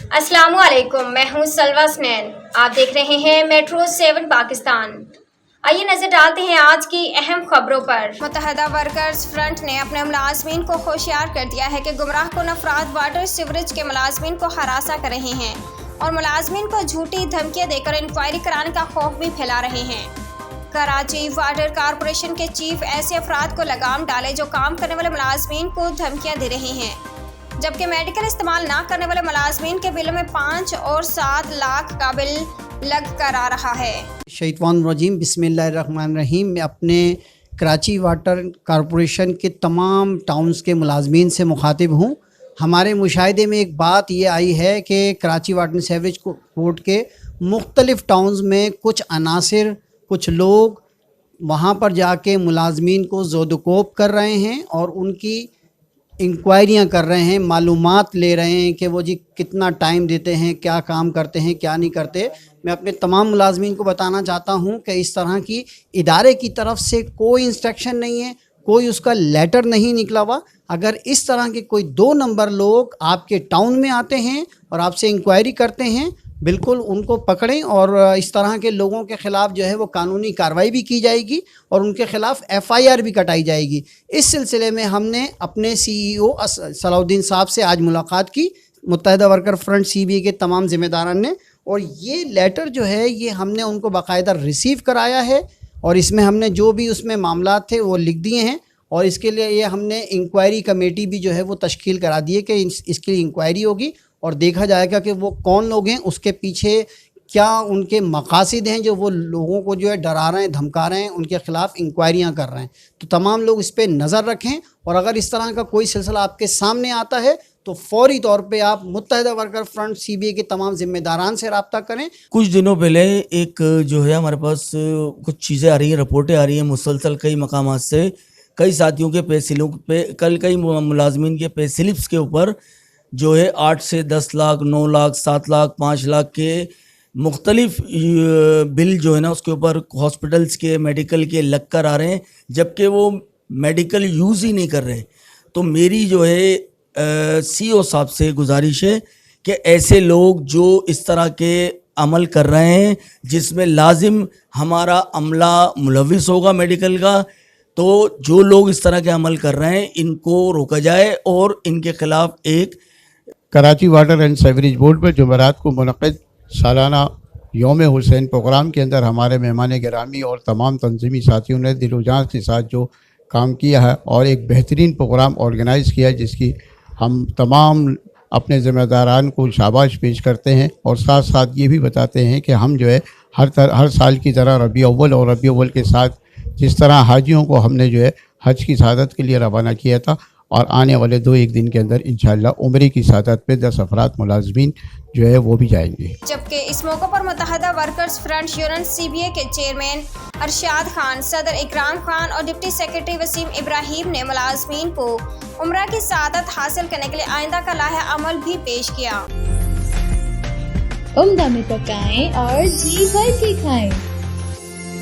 अस्सलाम वालेकुम, मैं हूं सलवा स्नैन। आप देख रहे हैं मेट्रो 7 पाकिस्तान। आइए नजर डालते हैं आज की अहम खबरों पर। मुत्तहदा वर्कर्स फ्रंट ने अपने मुलाजमीन को होशियार कर दिया है कि गुमराह कुन अफराद वाटर सीवरेज के मुलाजमीन को हरासा कर रहे हैं और मुलाजमीन को झूठी धमकियां देकर इंक्वायरी कराने का खौफ भी फैला रहे हैं। कराची वाटर कारपोरेशन के चीफ ऐसे अफराद को लगाम डाले जो काम करने वाले मुलाजमीन को धमकियां दे रहे हैं, जबकि मेडिकल इस्तेमाल ना करने वाले मुलाजमीन के बिलों में 5 और 7 लाख का बिल लग कर आ रहा है। शैतान रजीम, बिस्मिल्लाहिर्रहमानिर्रहीम। मैं अपने कराची वाटर कारपोरेशन के तमाम टाउन्स के मुलाजमीन से मुखातिब हूँ। हमारे मुशाहिदे में एक बात ये आई है कि कराची वाटर सीवरेज बोर्ड के मुख्तलिफ टाउन्स में कुछ अनासिर, कुछ लोग वहाँ पर जाके मुलाजमीन को ज़ोदकोप कर रहे हैं और उनकी इंक्वायरियाँ कर रहे हैं, मालूमात ले रहे हैं कि वो जी कितना टाइम देते हैं, क्या काम करते हैं, क्या नहीं करते। मैं अपने तमाम मुलाजमीन को बताना चाहता हूँ कि इस तरह की इदारे की तरफ से कोई इंस्ट्रक्शन नहीं है, कोई उसका लेटर नहीं निकला हुआ। अगर इस तरह के कोई 2 नंबर लोग आपके टाउन में आते हैं और आपसे इंक्वायरी करते हैं, बिल्कुल उनको पकड़ें और इस तरह के लोगों के ख़िलाफ़ जो है वो कानूनी कार्रवाई भी की जाएगी और उनके ख़िलाफ़ FIR भी कटाई जाएगी। इस सिलसिले में हमने अपने CEO सलाउद्दीन साहब से आज मुलाकात की, मुत्तहदा वर्कर फ्रंट CBA के तमाम ज़िम्मेदारान ने, और ये लेटर जो है ये हमने उनको बाकायदा रिसीव कराया है और इसमें हमने जो भी उसमें मामला थे वो लिख दिए हैं और इसके लिए ये हमने इंक्वायरी कमेटी भी जो है वो तश्कील करा दी है कि इसकी इंक्वायरी होगी और देखा जाएगा कि वो कौन लोग हैं, उसके पीछे क्या उनके मकासद हैं जो वो लोगों को जो है डरा रहे हैं, धमका रहे हैं, उनके ख़िलाफ़ इंक्वायरियां कर रहे हैं। तो तमाम लोग इस पर नज़र रखें और अगर इस तरह का कोई सिलसिला आपके सामने आता है तो फौरी तौर पे आप मुत्तहदा वर्कर फ्रंट CBA के तमाम ज़िम्मेदारान से रब्ता करें। कुछ दिनों पहले एक जो है हमारे पास कुछ चीज़ें आ रही हैं, रिपोर्टें आ रही हैं मुसलसल कई मकामात से, कई साथियों के पे स्लिप पे, कई मुलाजमीन के पे स्लिप्स के ऊपर जो है 8 से 10 लाख, 9 लाख, 7 लाख, 5 लाख के मुख्तलिफ बिल जो है ना उसके ऊपर हॉस्पिटल्स के, मेडिकल के लग कर आ रहे हैं, जबकि वो मेडिकल यूज़ ही नहीं कर रहे। तो मेरी जो है CEO साहब से गुजारिश है कि ऐसे लोग जो इस तरह के अमल कर रहे हैं जिसमें लाजिम हमारा अमला मुलविस होगा मेडिकल का, तो जो लोग इस तरह के अमल कर रहे हैं इनको रोका जाए और इनके ख़िलाफ़ एक Karachi water and sewerage board पर जुमेरात को मुनक़िद सालाना यौम हुसैन प्रोग्राम के अंदर हमारे मेहमान गिरामी और तमाम तंजीमी साथियों ने दिल जान के साथ जो काम किया है और एक बेहतरीन प्रोग्राम ऑर्गेनाइज़ किया है, जिसकी हम तमाम अपने ज़िम्मेदारान को शाबाश पेश करते हैं और साथ साथ ये भी बताते हैं कि हम जो है हर साल की तरह रबी अव्वल और रबी अव्वल के साथ जिस तरह हाजियों को हमने जो है हज की शहादत के लिए रवाना किया था और आने वाले 2-1 दिन के अंदर इंशाअल्लाह उम्रे की शहादत पे 10 अफराद मुलाजमीन जो है वो भी जाएंगे। जबकि इस मौके पर मुत्तहदा वर्कर्स फ्रंट यूनियन CBA के चेयरमैन अरशाद खान, सदर इकराम खान और डिप्टी सेक्रेटरी वसीम इब्राहिम ने मुलाजमीन को उम्रा की शहादत हासिल करने के लिए आइंदा का लाहे अमल भी पेश किया। उम्दा में पकाएं और जी भर के खाएं।